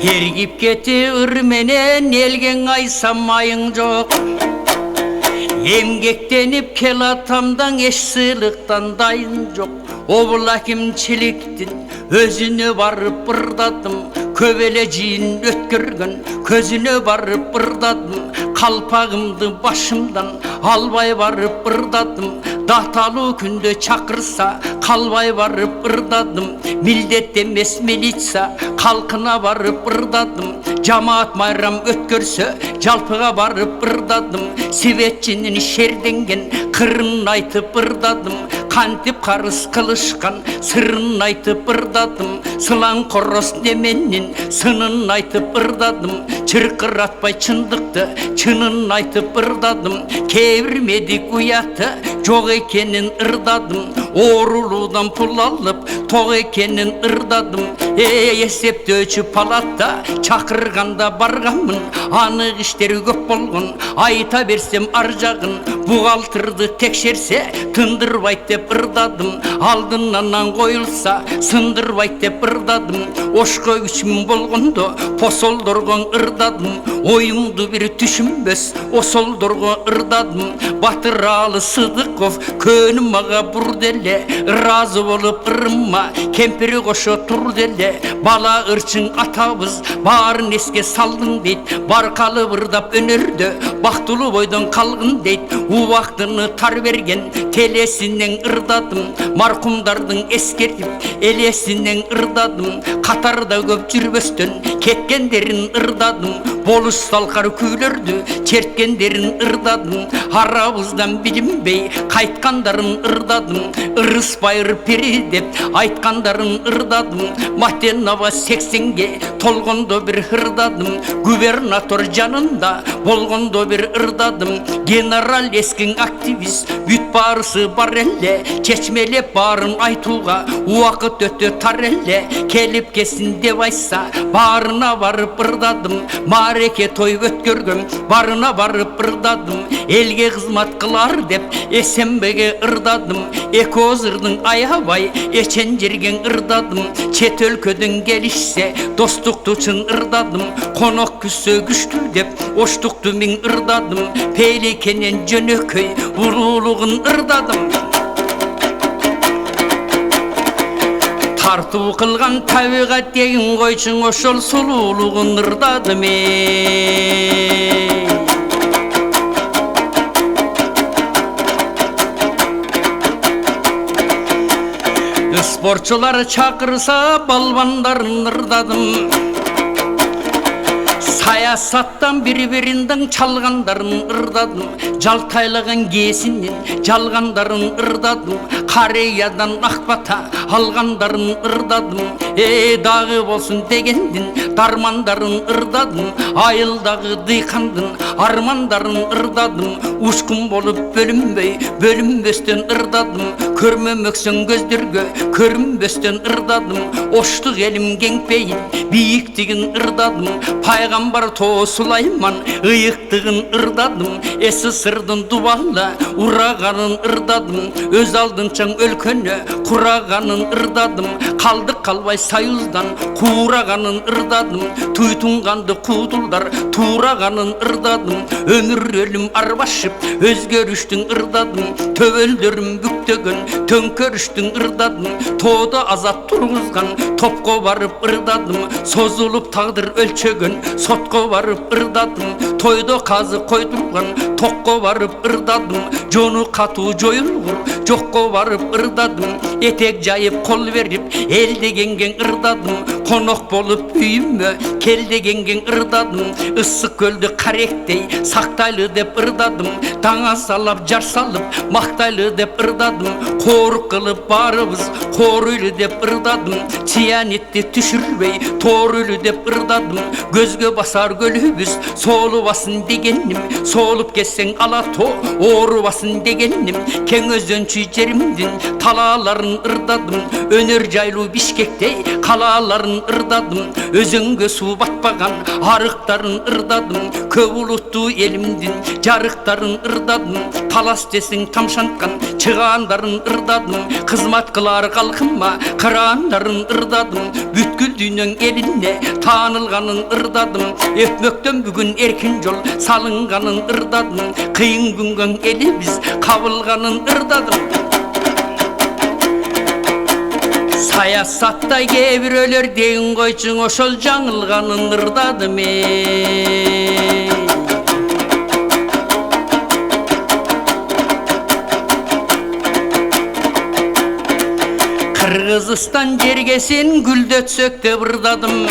Ergip ketir menen elgen aysamayın жоқ. Emgektenip kel atamdan eş sığlıktan dayın жоқ. Obul akimçiliktin özüne barıp bırdadım. Köveleciğin ötkürgün közüne barıp bırdadım. Kalpağımdı başımdan albay barıp bırdadım. Dahtalı günde çakırsa kalbay varıp ırdadım. Millet demes militsa kalkına varıp ırdadım. Cemaat mayram ötkörse calpığa varıp ırdadım. Sivetçinin şerdengen kırın aytıp ırdadım. Kantip karıs kılışkan sırrın aytıp ırdadım. Sılan koros demenin sının aytıp ırdadım. Çırkır atpay çındıktı çının aytıp ırdadım. Kevirmedik uyatı çok ekenin ırdadım. Oğruludan pul alıp tok ekenin ırdadım. Esepte öçü palatta çakırganda bargamın. Anık işleri köp bolgun ayta bersem arjagın. Buğaltırdı tekşerse tındırbayt dep ırdadım. Aldından koyulsa sındırbayt dep ırdadım. Oşko üçüm bolgundu posoldorgon ırdadım. Oyumdu bir tüşünbös osoldorgon ırdadım. Batıralı Sıdıkov könüm ağa burdele. Razı olup ırımma kempiri koşu turdele. Bala ırçın atabız bağırın eske saldın deyt. Barkalı vırdap önürdü baktulu boydan kalgın deyt. U vaktını tar vergen telesinden ırdadım. Markumdardın eskerip elesinden ırdadım. Katarda köp jürböstön ketkenderin ırdadım. Boluş salkar küylördü çertkenderin ırdadım. Harabızdan bilinbey kaytkandarın ırdadım. Irıs bayır peri dep aytkandarın ırdadım. Mahten nava 80'ge tolgondo bir hırdadım. Gubernatör canında bolgondo bir ırdadım. General eskin aktivist büt barısı barelle. Çeçmelep barın aytuğa uakıt ötü tarelle. Kelip kesin devaysa barına varıp ırdadım. Mareke toy ötkörgüm barına varıp ırdadım. Elge hizmat kılar dep esembege ırdadım. Ekozırdın ayabay eçen jergen ırdadım. Çet өлködün gelişse dostluktu çın ırdadım. Konok küsü güçtü dep oştuktu min ırdadım. Pelikenen jönököy ululuğun ırdadım. Tartуу kılgan tabigat deyin koyçun oşol sululuğun ırdadım. Sporçular çakırsa balvandarın ırdadım. Sayasattan birbirinden çalgandarın ırdadım. Jaltaylığın gesinin çalgandarın ırdadım. Kareyadan akbata algandarın ırdadım. Dağı bolsun degendin darmandarın ırdadım. Ayıldağı dıykandın armandarın ırdadım. Uçkun bolup bölünbösten ırdadım. Körmömöksün gözdürgö körünbösten ırdadım. Oştuk elim gengpeyin biyiktigin ırdadım. Paygambar to Sulayman ıyıktığın ırdadım. Esi sırdın duvalla urağanın ırdadım. Öz aldınçan ölkönü kurağanın ırdadım. Kaldık kalbay sayızdan kurağanın ırdadım. Tuytungandı kudullar tuğrağanın ırdadım. Ömür ölüm arbaşıp özgörüştün ırdadım. Tövöldürüm büktögün tönkörüştün ırdadım. Toğda azap turguzgan topko varıp ırdadım. Sozulup tağdır ölçögün sotko varıp ırdadım. Toydo kazı koydurgan tokko varıp ırdadım. Jonu katu joyulgur jokko varıp ırdadım. Etek jayıp kol verip elde gengen ırdadım. Konok bolup büyümme kelde gengen ırdadım. Issık gölde karektey saktaylı dep ırdadım. Dana salap jar salıp maktaylı dep ırdadım. Koruk kılıp barыбыз koruylu dep ırdadım. Çiyan etti tüşürbey toruylu dep ırdadım. Gözgö basar gölübüz solu basın degendim. Solup kessen alato oğru basın degendim. Ken özönçü jerimdin talaların ırdadım. Önür jaylu Bişkektey kalaların таластарын ырдадым, өзеңге су батпаған арықтарын ырдадым, көп ұлытты елімден жарықтарын ырдадым, талас десің тамшантқан чығандарын ырдадым, қызмат қылар қалқыма қырандарын ырдадым, бүткіл дүйнің еліне танылғанын ырдадым, өкмөктен бүгін еркін жол салынғанын ырдадым, қиын күнген елі біз қабылғанын ырдадым. Саясатта кейбіреулер деген қойчың ошол жаңылғанын ырдадым. Қырғызстан жерге сен гүлдетсек деп ырдадым,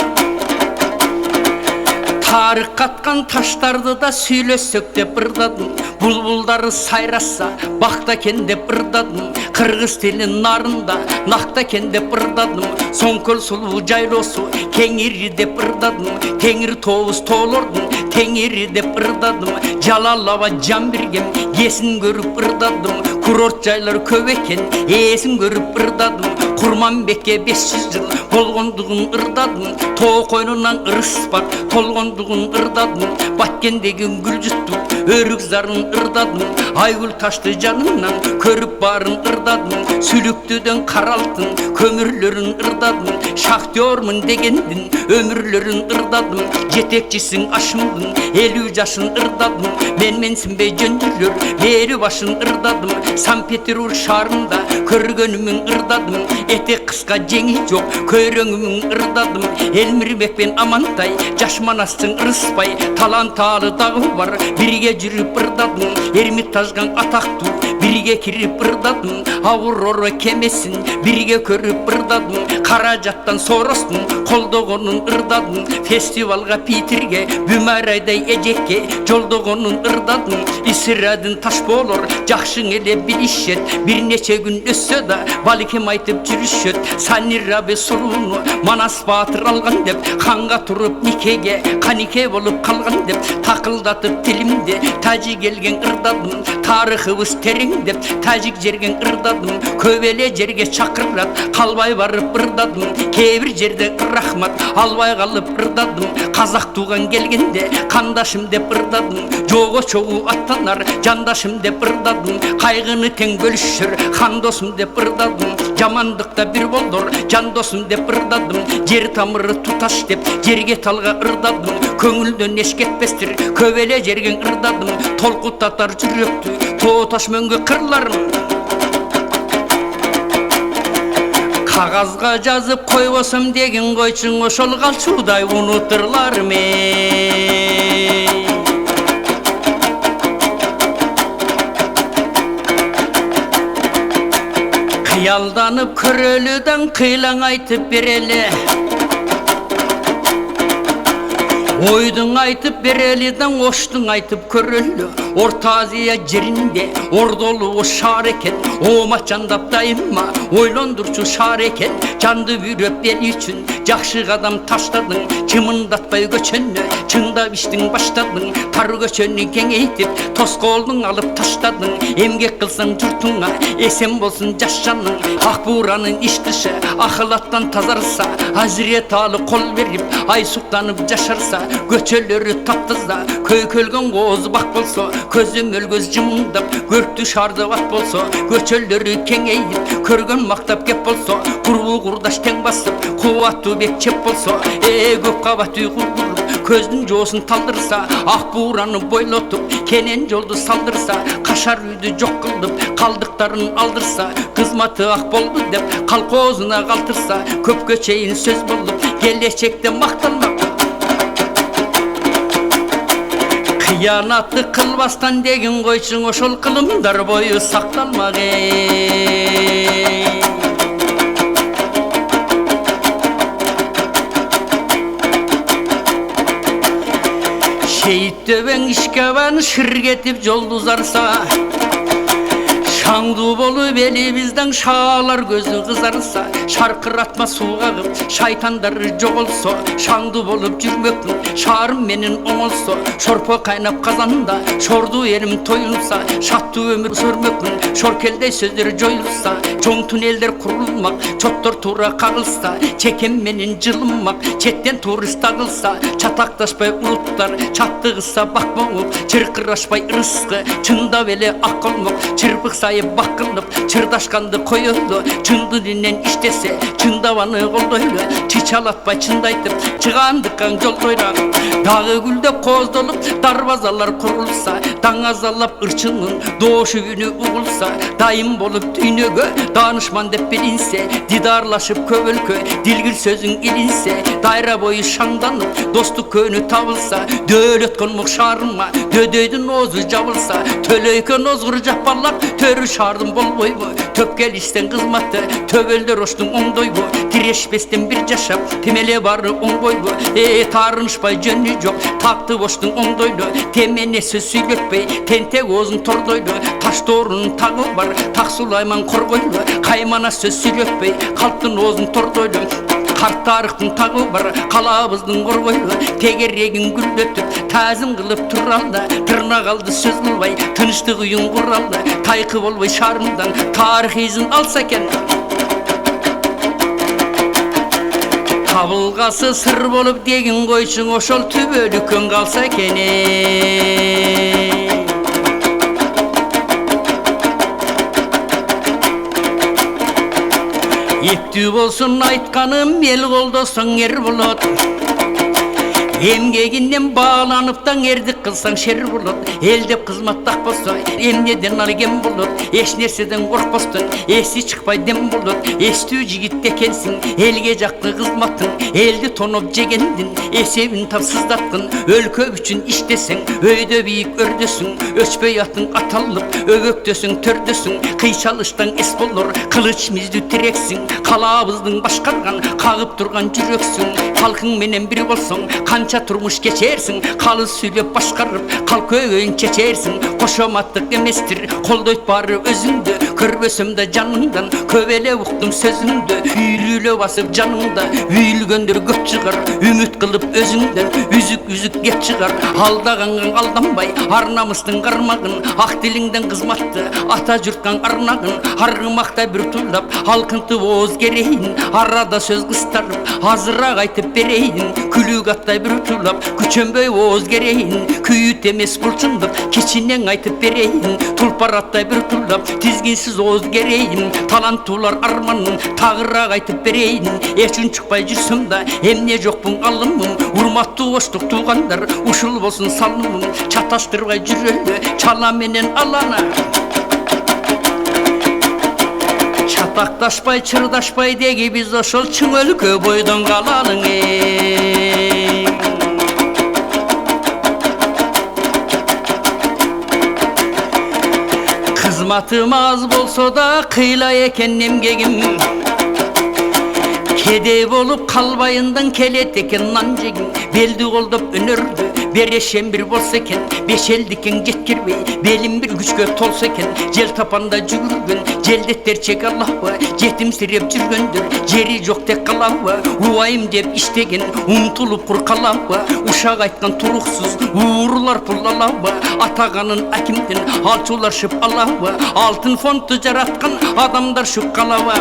тарих қатқан таштарды да сөйлессек деп ырдадым, бұлбұлдары сайраса бақта кен деп ырдадым, қырғыз тілін нарында нақта кен деп ырдадым, соңкөл сұлу жайлосу кеңири деп ырдадым, теңір тоғыз толордың теңири деп ырдадым, жалалаба жан бергем есін көріп ырдадым, курорт жайлар көп екен есін көріп ырдадым, Құрманбекке 500 жыл болғандығын ырдадым, тоо қойнынан ырыспар толғандығын ырдадым, баткендегі гүл жұтту өрік зарын ырдадым, айгүл ташты жанымнан көріп барын ырдадым, сүліктіден қаралтын көмірлерін ырдадым, шахтёрмын дегендін өмірлерін ырдадым, жетекчісің ашымдың 50 жашын ырдадым, менсінбей жөнділер бері башын ырдадым, Сан-Петербург шарында көргенімін ырдадым, етек қысқа жеңі жоқ көріңімін ырдадым, Элмирбек пен Амантай жашманастың ырыспай, таланталы дағы бар бірге жүріп ырдадым, Эрмитаждан атақты бірге кіріп ырдадым, Аврора кемесін бірге көріп ырдадым, қаражаттан соростың қолдығының ырдадым, фестивалға Питерге Бүмәрайдай эжекке жолдығының ырдадым, Исирадың таш болор жақшың еле білішет, бір нече күн өссе да балекем айтып жүрішет, Санираби сұруны Манас батыр алған деп, қанға тұрып никеге қанике болып қалған деп, тақылдатып тілімде тәжі келген ырдадым, тарихыбыз терең деп тәжік жерген ырдадым, көбеле жерге шақырат қалбай барып ырдадым, кейбір жерде рахмат албай қалып ырдадым, қазақ туған келгенде қандашым деп ырдадым, жоғы чоғы аттанар жандашым деп ырдадым, қайғыны тең бөлішір қандосым деп ырдадым, жамандықта бір болдыр жандосым деп ырдадым, жер тамыры тұташ деп жерге талға ырдадым, көңілден еш кетпестір көбеле жерген ырдадым, толқытатар жүректі тооташ мөңге қырларым, қағазға жазып қойбосам деген қойчың ошол қалчудай ұнытырлар Қиялданып көреліден қилаң айтып берелі, ойдың айтып береліден оштың айтып көрелі, Орта Азия жерінде ордолу шар екен, омат жандап дайыма ойлондырчу шар екен, жанды бүрөп ел үшін жақшы қадам таштадың, чымындатпай көчөнні чыңдап іштің баштадың, тар көчөнні кеңейтіп тосқолдың алып таштадың, емгек қылсаң жұртыңа есен болсын жас жаның, ақ бураның іштіші ақылаттан тазарса, Азирет алы қол беріп ай суқтанып жашарса, көчөлері таптызда көйкөлген қозы бақ болса, көзім өлгөз жымыңдап көрікті шарды ат болса, көчөлері кеңейіп көрген мақтап кеп болса, құрбы құрдаш тең басып қуатты бек чеп болса, көп қабатты құрғырып көздің жосын талдырса, ақ бураны бойлотып кенен жолды салдырса, қашар үйді жоқ қылдып қалдықтарын алдырса, қызматы ақ болды деп қалқозына қалтырса, көпке чейін сөз болып келешекте мақталмақ, қиянатты қылбастан деген қойшың ошол қылымдар бойы сақталмақ. Шейіт төбең ішкабан шыр кетіп жолды ұзарса, Шаңду болып еліміздің шалар көзі қызарса, шарқыратма суға қып, шайтандар жоғылса, шаңду болып жүрмекпін, шарым менен оңылса, шорпы қайнап қазанда, шорду елім тойылса, шатты өмір сүрмекпін, шоркелдей сөздер жойылса, жоң түнелдер құрылмақ, чоттор тура қағылса, чекем менен жылынмақ, четтен турист тағылса, чатақташпай ұлттар, чаттығыса бақмауып, чырқырашпай ырысқы, чында беле ақылмық, чырпық сайып бақылып, чырдашқанды қойылды, чынды дінен іштесе, чындаваны қолдойлы, чичалатпай чындайтып, чығандыққан жол тойрақ, дағы гүлдеп қоздолып, дарбазалар құрылса, даңазалап ырчының дошы күні ұғылса, дайым болып түйнеге, данышман деп білінсе, дидарлашып көбілкі, дилгір сөзің илінсе, дайра бойы шаңданып, достық көні табылса, дөйлет қылмық шарыма, дөдейдің озы жабылса, төлейкен озғыр жаппарлап, төрі шардың болбойбы, төпкел істен қызматты, төбелдер оштың оңдойбы, тирешпестен бір жашап, темеле бары оңбойбы, тарынышпай жөнні жоқ, тақты оштың оңдойды, теменесі сөйлетпей, тентек озын тордойды, ташторының тағы бар, тақсулайман қорғойды, қаймана сөз сөйлетпей, қалттың озын тордойды, қарттарықтың тағы бар, қалабыздың қорғойды, тегерегін гүлдетіп, тәзім қылып тұралды, тырнақ алды сөз қылбай, тыныштық үйін құралды, тайқы болбай шарымдан, тарих изін алса кен. Табылғасы сыр болып деген қойшың, ошол түбөлі көн қалса кене. Епті болсын айтқаным, ел қолдасаң ер болады. Емгегінен бағланыптан ердік қылсаң шер болады. Елдеп қызматтақ болса, емнеден алген болады. Еш нәрседен қорқпастың, есі шықпай дем болады. Есту жігіт екенсің, елге жақты қызматтың, елді тонып жегендің, есебін тапсыздаттың, өлкө үшін іштесің, өйді биік өрдесің, өшпей атын аталып, өгөктесің, төрдесің, қийшалыштан ес болыр, қылыш мізді тірексің, қалабыздың башқарған, қағып тұрған жүрексің, халқың менен бір болсың, қанша тұрмыш кечерсің, қалыс сөйлеп башқарып, қал көгін чечерсің, қошаматтық еместір, қолдойт бары өзіңді, көрбесімді жаныңдан, көбеле ұқтым сөзіңді, үйрілі басып жаныңда, үйілгендер көп шығар, үміт қылып өзіңден, үзік кеп шығар, алдағанған алданбай, арнамыстың қармағын, ақ тіліңден қызматты, ата жұртқан арнағын, арғымақта бір тұлдап, алқынты оз керейін, арада сөз қыстарып, азырақ айтып берейін, күлік аттай бір тұлдап, күченбей оз керейін, күйіт емес бұлшындық, кешінен айтып берейін, тұлпар аттай бір тұлдап, тізгінсіз оз керейін, таланттулар арманын, тағырақ айтып берейін, ешін шықпай жүрсім да, емне жоқпын алымым, урматты оштық туғандар, ушыл болсын салымым, чаташтырғай жүрелі, чала менен алана. Чатақташпай, чырдашпай деги біз ошол чың өлкө бойдон қалалың. Қызматым аз болса да қыйла екен емгегім, кедей болып қалбайындан келет екен нан жегім, белді қолдап үнірді, берешен бір болса екен, бешелдікен жеткірбей, белім бір күшке толса екен, жел тапанда жүгірген, желдеттер чек Аллахуа, жетімсіреп жүргендер, жері жоқ тек қалауа, уайым деп іштеген, ұмтылып құр қалауа, ушақ айтқан тұрықсыз, уырлар пұл алауа, атағанын әкімден, алшулар шып алауа, алтын фонды жаратқан адамдар шық қалауа.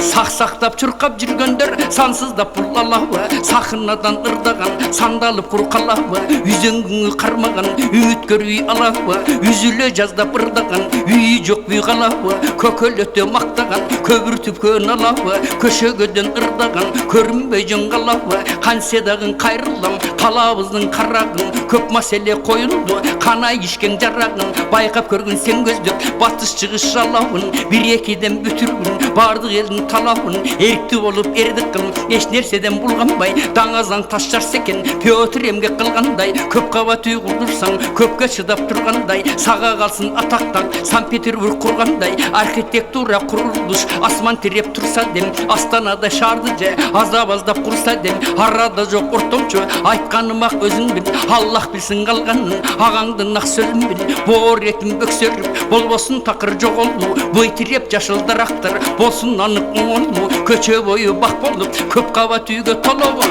Сақ-сақтап чұрқап жүргендер, сансыздап пұл алауа, сақынадан ырдаған, сандалып құр қалауа, үзеңгіңі қармаған, үміткер үй алауа, үзілі жаздап ырдаған, үйі жоқ бүй қалауа, көкөлөте мақтаған, көбір түпкөн алауа, көшегеден ырдаған, көрінбей жөн қалауа, қанседағын қайрылам, қалабыздың қарағын, көп мәселе қойылды, қанай ішкен жарағын, байқап көргін сен көздеп, батыс шығыс жалауын, бір екеден бүтіргін, бардық елдің талабын эркти болуп эрдик кыл эч нерседен булганбай даңазаң таш жарса экен Петр эмге кылгандай көп кабат үй курдурсаң көпкө чыдап тургандай сага калсын атактан Санкт-Петербург кургандай архитектура курулуш асман тиреп турса дем Астанада шарды же азап аздап курса дем арада жок ортомчу айтканым ак өзүң бил Аллах билсин калганын агаңдын ак сөзүн бил боор этим бөксөрүп болбосун такыр жоголуу бый тиреп жашыл дарактар болсун анык оңолуу көчө бою бак болуп көп кабат үйгө толобу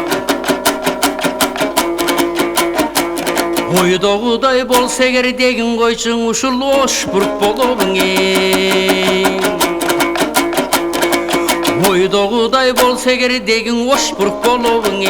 ойдогудай болсо эгер дегин койчуң ушул Ошбург болобуң ойдогудай болсо эгер дегин Ошбург болобуң